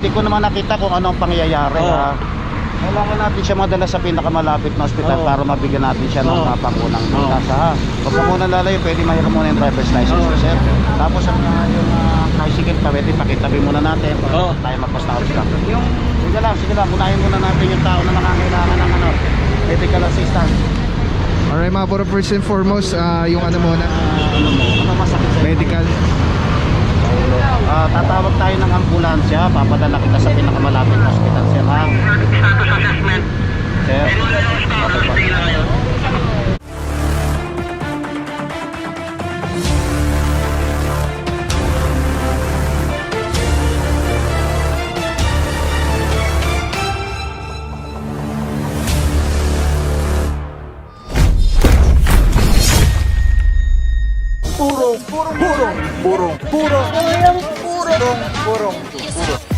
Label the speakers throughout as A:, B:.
A: hindi ko naman nakita kung anong pangyayari. Ha? Kailangan natin siya madala sa pinakamalapit na hospital para mabigyan natin siya ng pangunang lunas. Huwag mo muna lalayo, pwede mahiram muna yung driver's license, sir. Tapos yung tricycle pa, pwede pakitabi muna natin para tayo magpas na obstacle. Sige lang, unahin muna natin yung tao na nangangailangan ng medical assistance.
B: Alright mga puro, first and foremost, yung ano muna,
A: Ano masakit sa
B: medical.
A: Tatawag tayo ng ambulansya, papadala kita sa pinakamalapit na hospital, sir. Ha?
C: Status assessment.
A: Sir,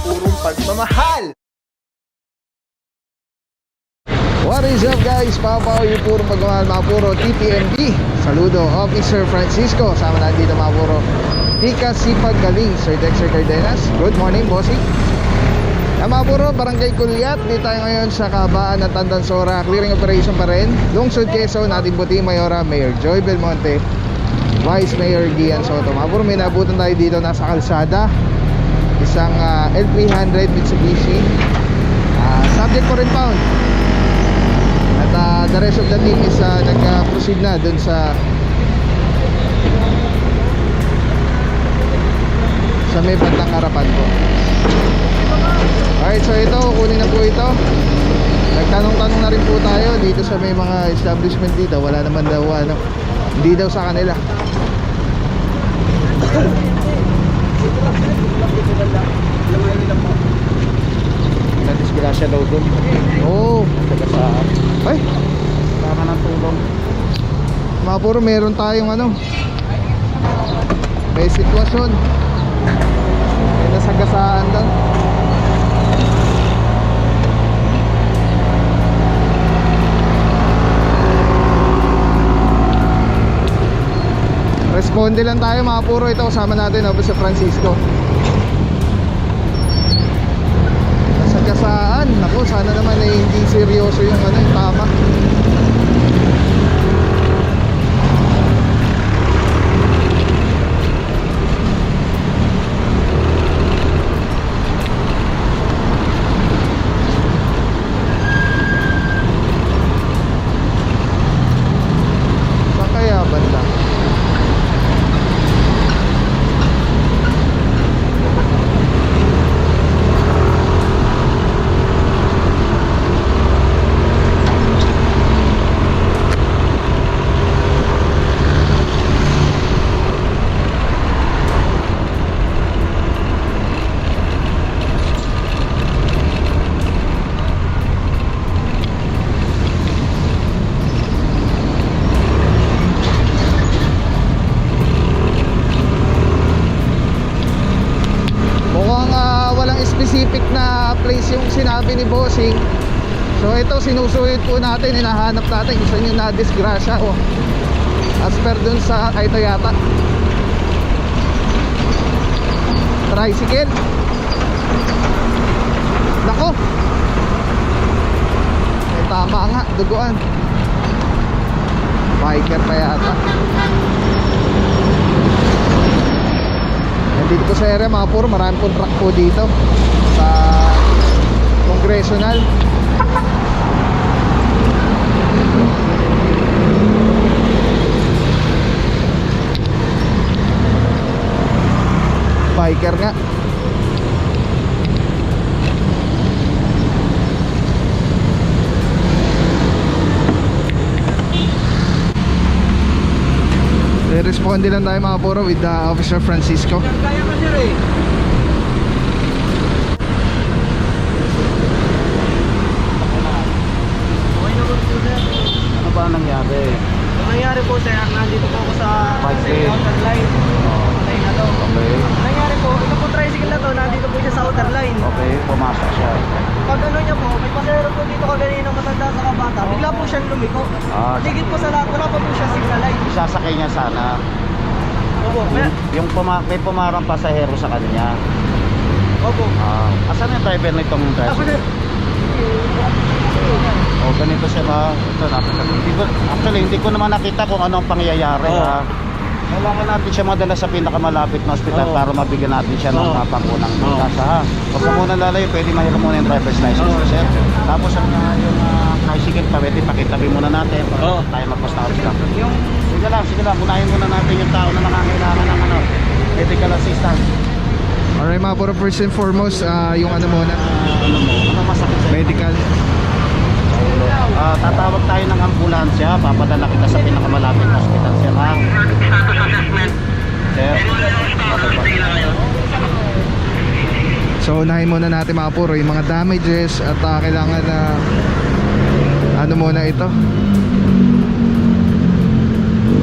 B: Purong pagmamahal. What is up guys? Papaw yung purong pagmamahal mga puro TPMB. Saludo Officer Francisco. Sama na dito mga puro Ika Sipag Galing, Sir Dexter Cardenas. Good morning bossing. Mga puro, Barangay Kulyat. Dito tayo ngayon sa Kabaan ng Tandansora. Clearing operation pa rin. Lungsod Quezon, ating puti Mayora, Mayor Joy Belmonte, Vice Mayor Gian Soto. Mga puro, may nabutan tayo dito nasa kalsada. Isang L300 Mitsubishi, subject for impound. At the rest of the team is nag-proceed na dun sa may bandang harapan po. Alright, so ito, kunin na po ito. Nagtanong-tanong na rin po tayo dito sa may mga establishment dito. Wala naman daw hindi daw sa kanila.
A: nadisgrasya daw doon.
B: Oo.
A: Nagkagasaan.
B: Ay,
A: Kailangan ng tulong.
B: mga puro, meron tayong may sitwasyon. May nasagasaan lang. Responde lang tayo mga puro. Ito kasama natin Officer Francisco. Nasagasaan. Naku, sana naman hindi seryoso yung yung tama. Saan kaya banda? Specific na place yung sinabi ni Bossing. So ito, sinusuhid po natin, hinahanap natin kung saan yung na-disgrasya as per dun sa ito yata tricycle. Nako, tama nga, duguan. Biker pa yata. Dito po sa area mga puro, marami pong truck po dito sa Congressional. Biker nga. Responde lang tayo mga puro with Officer Francisco.
C: Kaya pa sir eh.
A: Ano ba ang nangyari?
C: Ang nangyari po sir, nandito po ako sa
A: Bicycle.
C: outer line. Patay na to.
A: Okay.
C: Ang nangyari po, ito po tricycle na to, nandito po siya sa outer line.
A: Okay, pumasok siya.
C: Pag ano niya po, may pasahero po dito kaganina matanda sa kabata, bigla po siyang lumiko. Tigit po sa lahat, wala pa po siya signal light.
A: Isasakay niya sana.
C: Opo,
A: May pumarang pasahero sa kanya.
C: Opo.
A: Asan yung driver nitong
C: Ako
A: driver?
C: sir.
A: O ganito siya ba? Ito, actually, hindi ko naman nakita kung ano ang pangyayari.
C: Oo.
A: Ha? Kailangan natin siya madala sa pinakamalapit na ospital
C: Oo.
A: para mabigyan natin siya ng
C: Oo.
A: pangunang
C: Oo.
A: kasa. Ha? Huwag ka muna lalayo, pwede mahiram muna yung driver's license,
C: Oo.
A: sir. Tapos yung tricycle pa, pwede pakitabi muna natin para
C: Oo.
A: tayo magpastawag lang.
C: Yung
A: Sige lang, unahin muna natin yung tao na nangangailangan ng medical assistance.
B: Alright mga puro, first and foremost, yung ano muna,
A: Ano masakit sa'yo?
B: medical.
A: Tatawag tayo ng ambulansya, papadala kita sa pinakamalapit na hospital, sir, ha?
D: Status assessment.
A: Sir?
B: So unahin muna natin mga puro yung mga damages at kailangan na ano muna ito.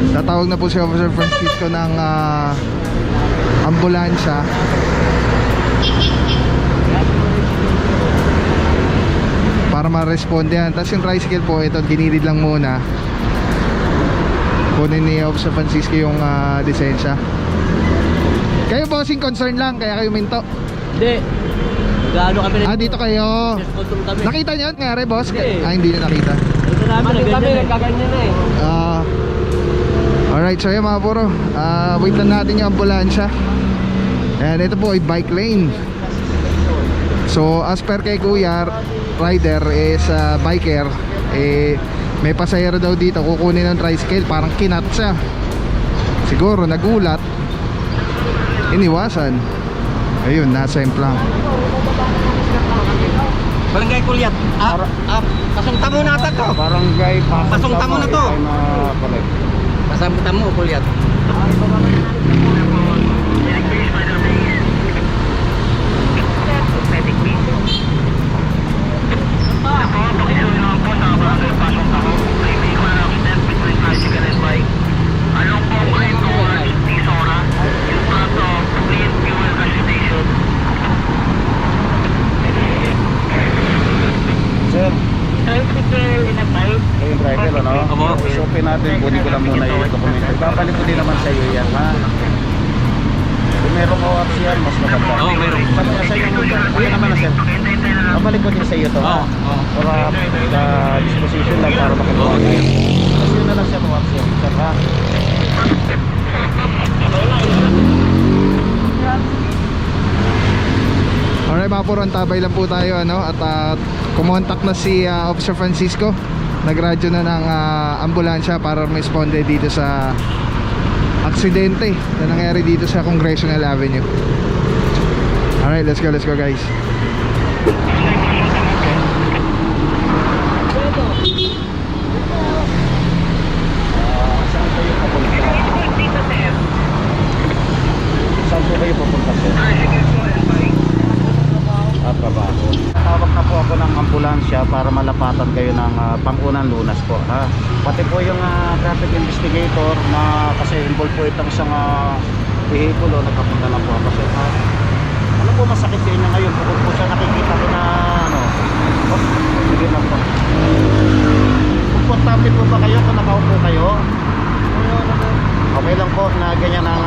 B: Tatawag na po si Officer Francisco ng ambulansya. Para ma-responde yan. Tapos yung tricycle po, ito ginilid lang muna. Kunin ni Officer Francisco yung lisensya. Kayo bossing concern lang, kaya kayo minto.
C: hindi. Gaano kami
B: Dito kayo.
C: Test control kami.
B: Nakita nyo nangyari boss?
C: Hindi.
B: Hindi na nakita.
C: Ito namin nagkaganyan na eh.
B: Alright, so yun mga puro, wait lang natin yung ambulansya. And ito po ay bike lane. So as per kay Kuya rider is biker, may pasahero daw dito kukunin ng tricycle, parang kinat siya. Siguro nagulat, iniwasan. Ayun, nasa implang.
C: Barangay Kulyat. Pasong tamo na ata to.
A: Barangay
C: Pasong tamo na to. Pasong tamo, Kulyat.
D: Anong po kayo towards Tisora in front of Clean Fuel Gas Station?
A: Sir,
D: Tricycle in a pipe.
A: yung driver, ano?
C: Opo.
A: Isupin natin, kunin ko lang muna yung dokumento. Babalik ko din naman sa iyo yan, ha? Kung merong ORC yan, mas maganda.
C: Oo, meron.
A: Sabi niya sa iyo, kuya naman na, sir. Babalik ko din sa iyo to, ha? Para disposition lang para makinuha tayo. Kasi yun na lang siya ORC yan, sir, ha?
B: Alright mga puro, antabay lang po tayo ano? At kumontak na si Officer Francisco. Nagradyo na ng ambulansya para responde dito sa aksidente na nangyari dito sa Congressional Avenue. Alright, let's go guys.
A: Saan kayo papunta? Saan po kayo papunta, sir? Trabaho. Tawag na po ako ng ambulansya para malapatan kayo ng pangunang lunas po, ha? Pati po yung traffic investigator na kasi involved po itong isang vehiculo, nagpapunta na po ako, sir, ha? Ano po masakit sa inyo ngayon? Bukod po sa nakikita ko na oh, sige lang po. Komportable po ba kayo kung nakaupo kayo? Okay lang po na ganyan ang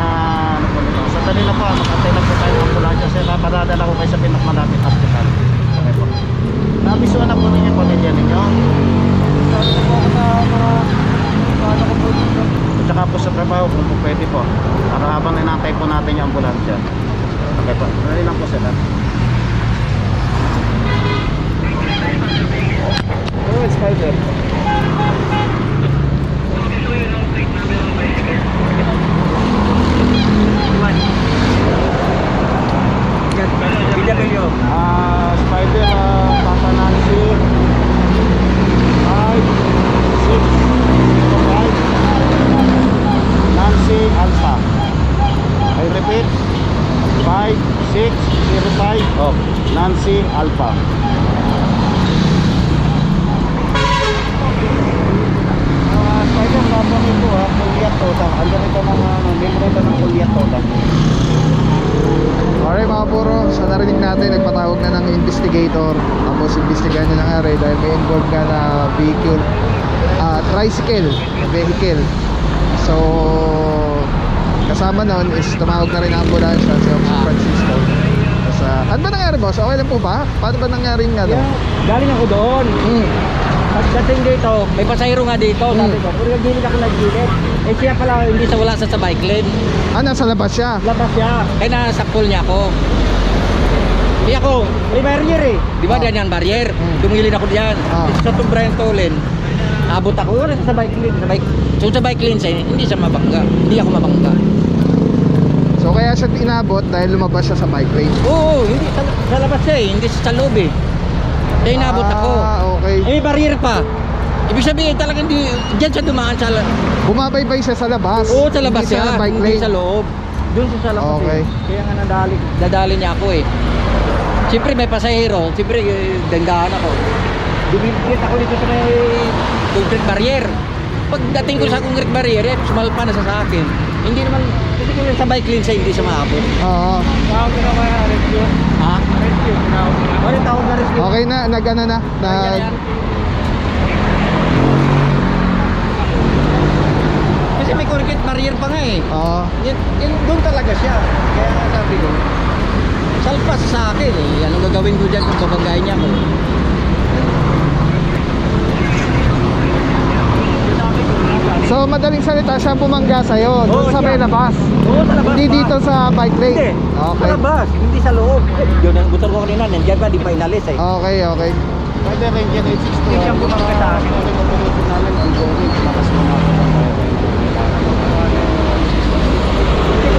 A: ano po nito. Sandali lang po, makantay lang po tayo ng ambulansya, sir, ha? Padadala ko kayo sa pinakamalapit hospital. Okay po. Nabisuan na po ninyo yung pamilya ninyo. At saka po sa trabaho kung po pwede po. Para habang ninantay po natin yung ambulansya. Okay po. Sandali lang po, sir, ha? Oh, it's spider. Spider, Papa Nancy 5605 Nancy Alpha. I repeat, 5605 oh, Nancy Alpha. Spider, Papa nito Kulyat Total. Andyan ito ng member ito ng Kulyat Total.
B: Alright mga puro, sa narinig natin, nagpatawag na ng investigator. Tapos investigahan na nangyari dahil may involved ka na vehicle, vehicle. So kasama nun is tumawag na rin ang ambulansya si Officer Francisco. Tapos Ano ba nangyari, boss? Okay lang po ba? Paano ba nangyari yung ano?
C: Galing ako doon.
B: Hmm.
C: Pagdating dito, may pasahero nga dito. Sabi ko, puro gilid ako nagilid. Eh siya pala, hindi sa wala sa bike lane.
B: Ah, nasa labas siya.
C: Labas siya. Kaya nasakpol niya ako. Di ako, may barrier eh. Di ba diyan yan barrier? Tumigilid ako diyan. Sa Tubrayan Tolen, abot ako. Wala sa bike lane. So sa bike lane siya, hindi siya mabangga. Hindi ako mabangga.
B: So kaya siya inabot dahil lumabas siya sa bike lane.
C: Oo, hindi sa labas siya eh. Hindi sa loob eh. Kaya inabot ako.
B: Ah, okay.
C: Eh, may barrier pa. Ibig sabihin talagang di, diyan siya dumaan sa...
B: Bumabaybay siya sa labas.
C: Oo, sa labas
B: hindi
C: siya.
B: sa bike
C: Hindi
B: lane.
C: sa loob. Doon siya sa labas
B: Okay.
C: eh. Kaya nga nadali niya ako eh. Siyempre may pasahero. Siyempre dandahan ako. Dumipit ako dito sa may concrete barrier. Pagdating ko sa concrete barrier, eh, sumalpa na sa akin. Hindi naman, kasi kung sa bike lane siya, hindi siya maabot.
B: Oo.
C: Tawag ko na kaya rescue. Ha? Rescue. Tawag na rescue.
B: Okay na, nag-ano na.
C: Kasi may concrete barrier pa nga eh.
B: Oo.
C: Yun, doon talaga siya. Kaya nga sabi ko, salpas sa akin eh. Anong gagawin ko dyan kung babanggain niya ako?
B: So madaling salita siya bumangga sa'yo doon
C: Oo,
B: sa may
C: siya.
B: labas.
C: Oo, sa labas.
B: Hindi dito sa bike lane.
C: Hindi.
B: Okay.
C: Sa labas, hindi sa loob. Yun ang gusto ko kanina, nandiyan pa, di pa inalis eh.
B: Okay, okay.
A: Pwede rin dyan 862.
C: Hindi siya bumangga sa akin.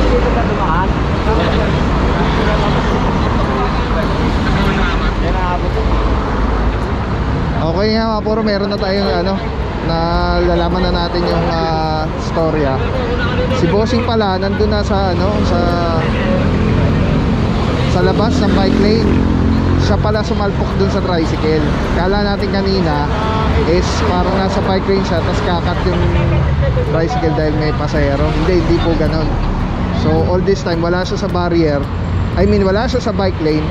C: Dito ka dumaan. Yan ang abot.
B: Okay nga mga puro, meron na tayong ano, na lalaman na natin yung storya. Si Bossing pala nandun na sa ano, sa labas ng bike lane. Siya pala sumalpok dun sa tricycle. Kala natin kanina is parang nasa bike lane siya, tapos kakat yung tricycle dahil may pasahero. Hindi po ganon. So all this time wala siya sa barrier, wala siya sa bike lane.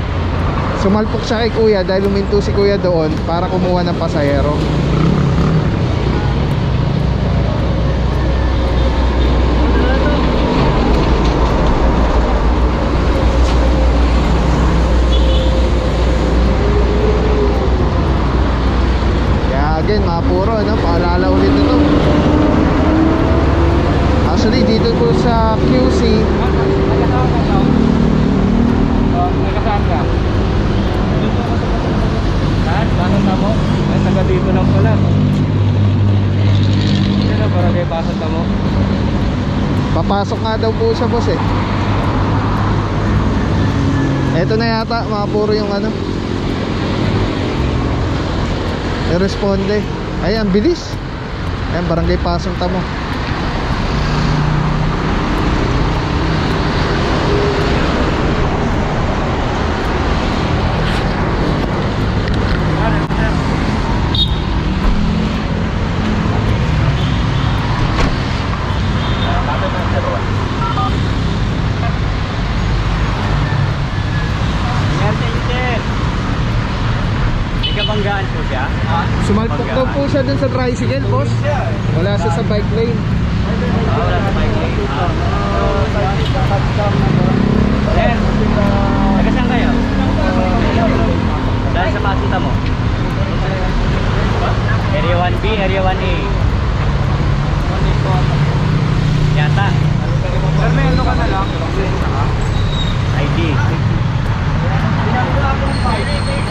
B: Sumalpok siya kay kuya dahil huminto si kuya doon para kumuha ng pasahero. Kaya again mga puro, ano, paalala ulit ito. Actually dito po sa QC,
C: Nagkasaan ka? Bakit na mo? Ay, taga dito lang pala. Hindi na para kayo pasok na mo.
B: papasok nga daw po siya, boss eh. Eto na yata mga puro yung ano, responde. Ay, ang bilis. Ayan, barangay Pasong Tamo.
C: Ikabanggaan po siya?
B: Sumalpok daw po siya dun sa tricycle, boss. Wala siya sa bike lane.
C: Wala sa bike lane. Sir, nagkasaan kayo? Dahil sa pasita mo? Area 1B, Area 1A. Yata. Sir, may ano ka na lang? ID.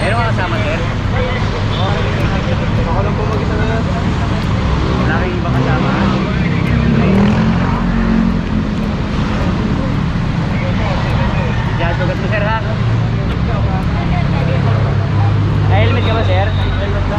C: Meron ka kasama, sir? Ako lang po mag-isa na yan. Wala kang iba kasama? Diyan, sugat mo, sir, ha? Helmet ka ba, sir? Helmet ka?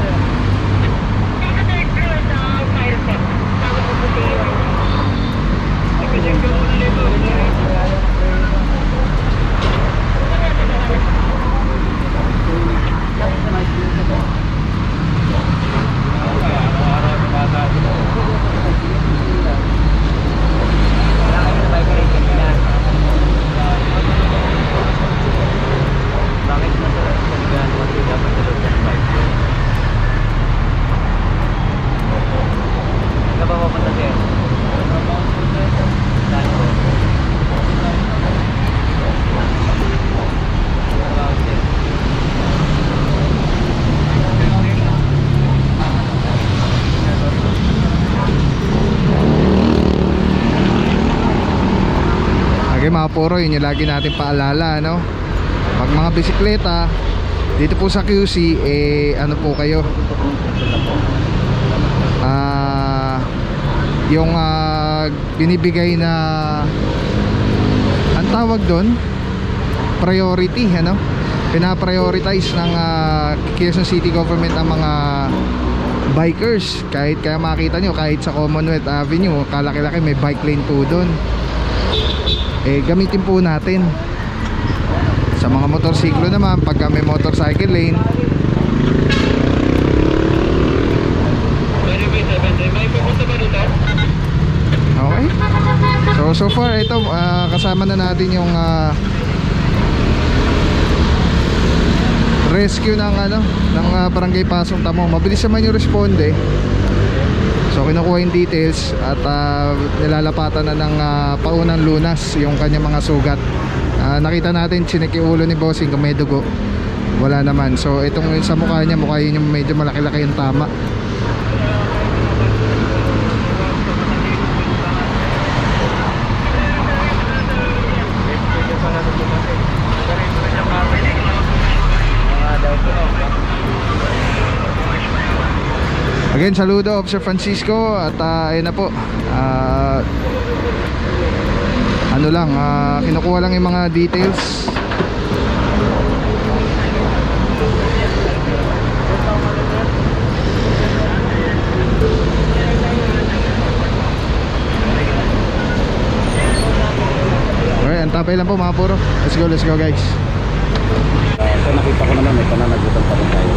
B: mga puro, yun yung lagi natin paalala, no? Pag mga bisikleta dito po sa QC, ano po kayo, yung binibigay na, ang tawag doon, priority, ano? Pina-prioritize ng Quezon City Government ang mga bikers. Kahit kaya makita nyo, kahit sa Commonwealth Avenue, kalaki-laki may bike lane po doon. Gamitin po natin. Sa mga motorsiklo naman, pagka may motorcycle lane, okay. So far ito, kasama na natin yung rescue ng Barangay Pasong Tamo. Mabilis naman yung responde. So kinukuha yung details at nilalapatan na ng paunang lunas yung kanyang mga sugat. Nakita natin, chinek yung ulo ni Bossing kung may dugo. Wala naman. So itong sa mukha niya, mukha yun yung medyo malaki-laki yung tama. Again, saludo Officer Francisco. At ayun na po, ano lang, kinukuha lang yung mga details. Okay, antapay lang po mga puro. Let's go guys.
A: So nakita ko naman may pananagutan pa rin tayo.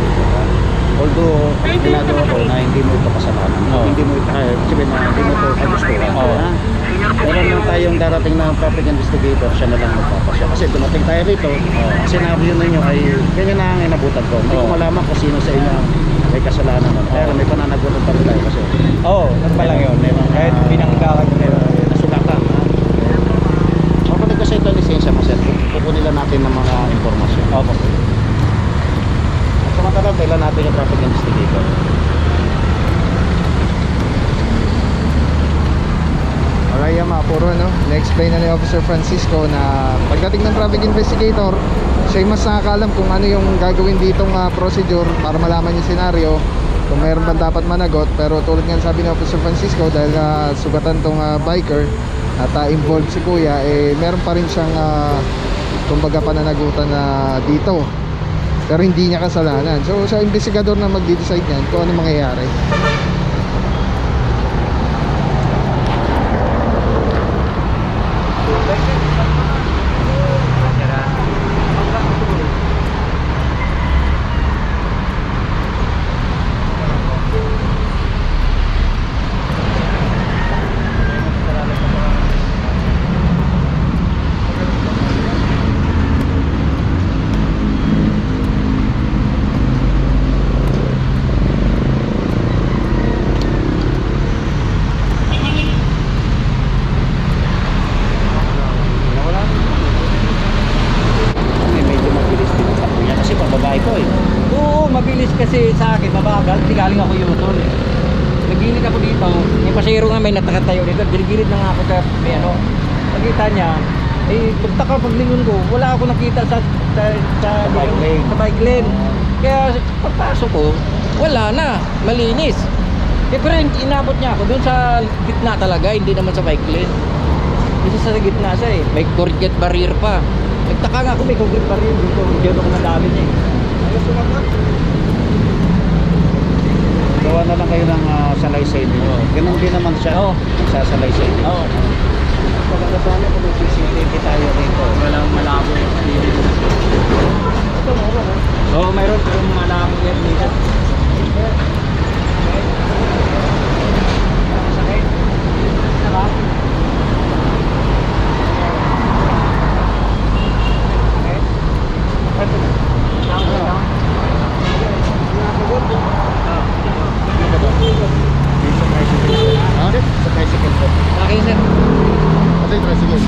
A: Although ginagawa ko na hindi mo ito kasalanan, hindi mo ito, sabihin na hindi mo ito kagustuhan. Meron lang tayong darating na public investigator, siya na lang magpapasya. Kasi dumating tayo rito, sinabi yun ninyo ay ganyan na ang inabutan ko. Hindi ko malaman kung sino sa inyo may kasalanan. Pero may pananagutan pa rin tayo kasi.
C: Ano pa lang yun? Kahit pinanggawan nyo
A: Nasulatan. Kapag kasi ito lisensya mo, sir, kukunin lang natin ng mga informasyon. Samantalang kailan natin yung traffic investigator.
B: Alright, mga puro, no? Na-explain na ni Officer Francisco na pagdating ng traffic investigator, siya yung mas nakakaalam kung ano yung gagawin ditong procedure para malaman yung senaryo, kung mayroon bang dapat managot. Pero tulad nga sabi ni Officer Francisco, dahil sugatan tong biker at involved si kuya, meron pa rin siyang kumbaga pananagutan na dito, pero hindi niya kasalanan. So sa investigador na magde-decide niyan kung ano mangyayari.
C: Kasi sa akin, mabagal, di galing ako U-turn eh. Nagilid ako dito, may pasahero nga may natakatayo dito, gilid na nga ako sa may ano. Nakita niya, pagtaka paglingon ko, wala ako nakita sa bike lane. Kaya pagpasok ko, wala na, malinis. Pero inabot niya ako dun sa gitna talaga, hindi naman sa bike lane. Kasi sa gitna siya may concrete barrier pa. Nagtaka nga ako, may concrete barrier dito, hindi ako nadali niya
A: Gawa na lang kayo ng salaysay niyo. Ganun din naman siya. Nagsasalaysay niyo. Maganda sana kung may CCTV tayo rito.
C: Walang malabo yung CCTV. Mayroon yung malabo yan dito.
A: Sa tricycle po.
C: Okay, sir.
A: Kasi tricycle.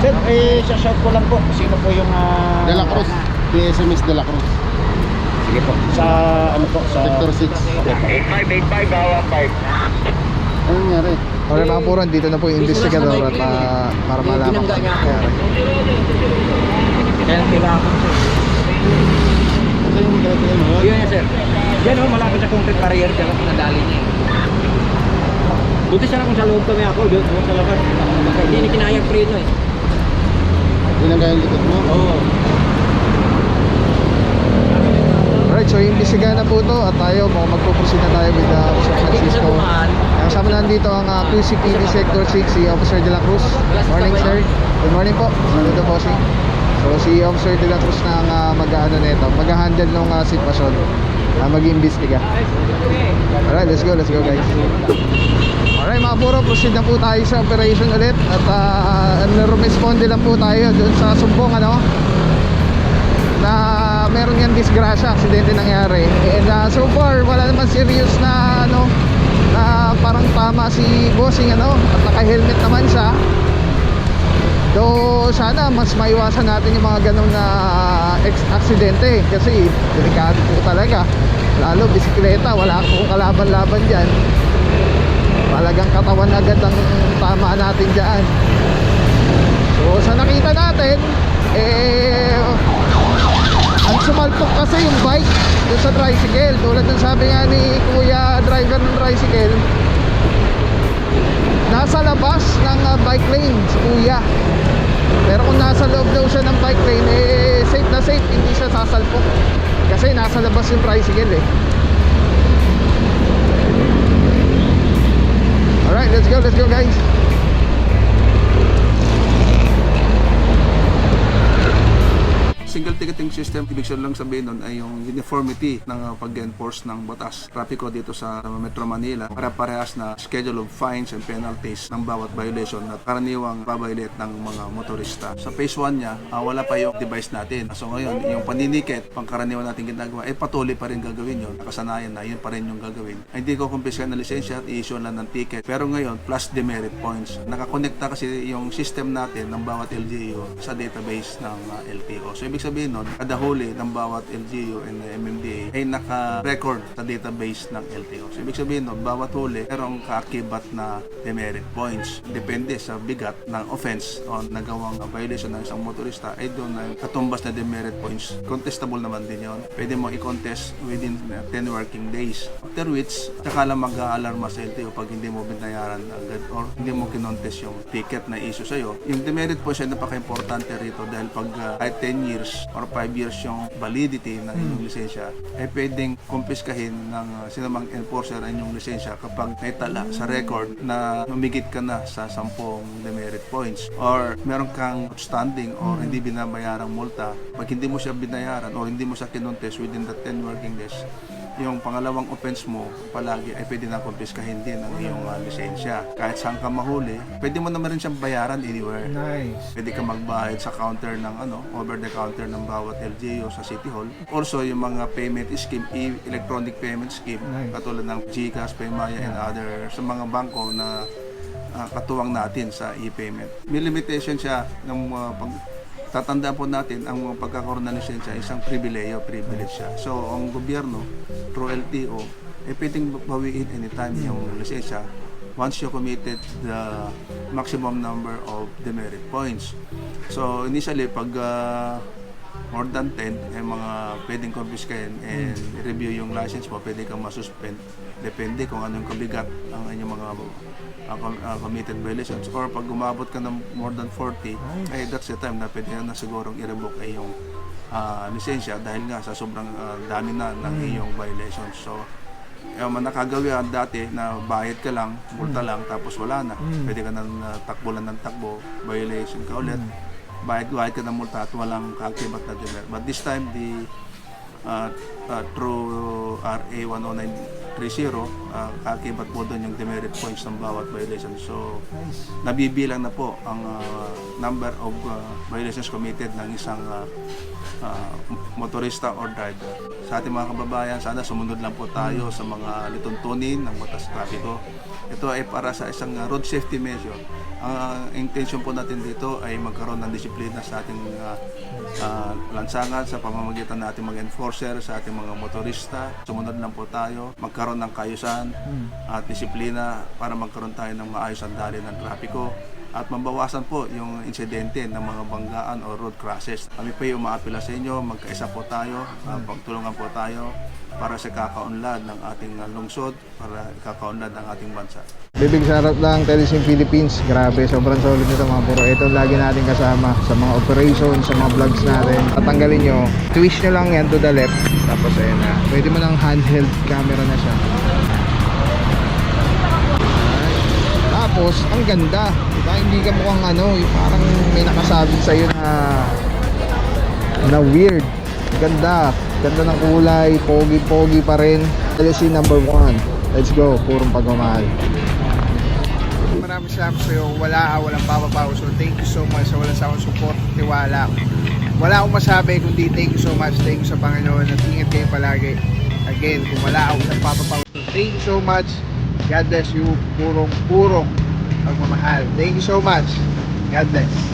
A: Sir, shout ko lang po kung sino po yung
E: De La Cruz, PSMS De La Cruz.
A: Sige po. Sa ano po? Sa
E: Sector 6.
A: Okay po.
D: 8585 bawa 5.
E: Ano nangyari?
B: Alright mga puro, dito na po yung investigador at para malaman
C: Binangga niya ako.
B: nangyari.
C: Kaya kailangan ko siya.
E: Ito yung gagawin mo?
C: Yun yan, sir. Yan o, malapit sa concrete barrier, kaya nadali niya. Buti sana kung sa loob kami ako, doon sa labas. Hindi ni kinayang preno eh.
E: Binangga yung likod mo?
C: Oo.
B: Alright, so imbestigahan na po to at tayo magpo-proceed na tayo with Officer Francisco. Kasama na dito ang QCPD Sector 6, si Officer De La Cruz. Morning sir. Good morning po. Saludo po si. So si Officer De La Cruz na ang mag-ano nito, mag-handle ng sitwasyon. Mag-iimbestiga. Alright, let's go guys. Alright mga puro, proceed na po tayo sa operation ulit. At responde lang po tayo doon sa sumbong na meron yan disgrasya, aksidente nangyari. And so far wala naman serious na na parang tama si bossing at naka-helmet naman siya. Though sana mas maiwasan natin yung mga ganong na aksidente kasi delikado po talaga. Lalo bisikleta, wala akong kalaban-laban dyan. Talagang katawan agad ang tama natin dyan. So sa nakita natin ang sumaltok kasi yung bike dun sa tricycle. Tulad ng sabi nga ni kuya driver ng tricycle, nasa labas ng bike lane si kuya. Pero kung nasa loob daw siya ng bike lane, safe na safe, hindi siya sasalpok kasi nasa labas yung tricycle Alright, let's go guys.
F: Single ticketing system, ibig lang sabihin nun ay yung uniformity ng pag-enforce ng batas. Trapiko dito sa Metro Manila, para-parehas na schedule of fines and penalties ng bawat violation at karaniwang babaylet ng mga motorista. Sa phase 1 niya, wala pa yung device natin. So ngayon, yung paninikit, pangkaraniwan natin ginagawa, patuloy pa rin gagawin yun. Nakasanayan na, yun pa rin yung gagawin. Hindi ko kumpiska ng lisensya at i-issue lang ng ticket. Pero ngayon, plus demerit points. Nakakonekta kasi yung system natin ng bawat LGU sa database ng LTO. So ibig sabihin nun, kada huli ng bawat LGU and MMDA ay naka-record sa database ng LTO. So ibig sabihin nun, bawat huli merong kaakibat na demerit points. Depende sa bigat ng offense o nagawang violation ng isang motorista ay doon na katumbas na demerit points. Contestable naman din yun. Pwede mo i-contest within 10 working days. After which, saka lang mag-aalarma sa LTO pag hindi mo binayaran agad or hindi mo kinontest yung ticket na issue sa'yo. Yung demerit points ay napaka-importante rito dahil pag kahit 10 years or 5 years yung validity ng inyong lisensya ay pwedeng kumpiskahin ng sinamang enforcer ang inyong lisensya kapag may tala sa record na humigit ka na sa 10 demerit points or meron kang outstanding or hindi binabayarang multa. Pag hindi mo siya binayaran or hindi mo siya kinontest within the 10 working days, yung pangalawang offense mo palagi ay pwede na kumpiskahin din ang iyong lisensya. Kahit saan ka mahuli, pwede mo naman rin siyang bayaran anywhere.
B: Nice.
F: Pwede ka magbayad sa counter ng over the counter ng bawat LGU sa City Hall. Also, yung mga payment scheme, electronic payment scheme, katulad ng GCash, Paymaya, and other sa mga bangko na katuwang natin sa e-payment. May limitation siya ng tatandaan po natin ang pagkakaroon ng lisensya isang privilege siya. So, ang gobyerno, through LTO, pwedeng bawiin anytime yung lisensya once you committed the maximum number of demerit points. So, initially, pag more than 10, mga pwedeng confiscahin and review yung license mo, pwede kang masuspend. Depende kung anong kabigat ang inyong mga committed violations. Or pag umabot ka ng more than 40, that's the time na pwede na sigurong i-revoke ay yung lisensya dahil nga sa sobrang dami na ng iyong violations. So, nakagawi dati na bayad ka lang, multa lang, tapos wala na. Pwede ka nang takbo lang ng takbo, violation ka ulit. Bayad ka ng multa at walang kaakibat na demerit. But this time, through RA 10930, kaakibat po doon yung demerit points ng bawat violation. So, nabibilang na po ang number of violations committed ng isang motorista or driver. Sa ating mga kababayan, sana sumunod lang po tayo sa mga lituntunin ng batas trapiko. Ito ay para sa isang road safety measure. Ang intention po natin dito ay magkaroon ng disiplina sa ating lansangan sa pamamagitan ng ating mga enforcer, sa ating mga motorista. Sumunod lang po tayo, magkaroon ng kaayusan at disiplina para magkaroon tayo ng maayos ang daloy ng trapiko at mabawasan po yung insidente ng mga banggaan o road crashes. Kami po yung umaapila sa inyo, magkaisa po tayo, pagtulungan po tayo para sa kakaunlad ng ating lungsod, para kakaunlad ng ating bansa.
B: Bibig sarap lang, Telesim Philippines. Grabe, sobrang solid nito mga puro. Ito lagi natin kasama sa mga operation, sa mga vlogs natin. Tatanggalin nyo, twist nyo lang yan to the left. Tapos ayun na, pwede mo ng handheld camera na siya. Tapos, ang ganda. Diba? Hindi ka mukhang ano, parang may nakasabit sa'yo na weird. Ganda. Ganda ng kulay. Pogi-pogi pa rin. LSC number 1. Let's go. Purong pagmamahal. Maraming salamat sa'yo. Walang papapaw. So, thank you so much sa walang sawang support, tiwala. Wala akong masabi kundi thank you so much. Thank you sa Panginoon at ingat kayo palagi. Again, kung wala akong papapaw. So, thank you so much. God bless you. Purong pagmamahal. Thank you so much. God bless.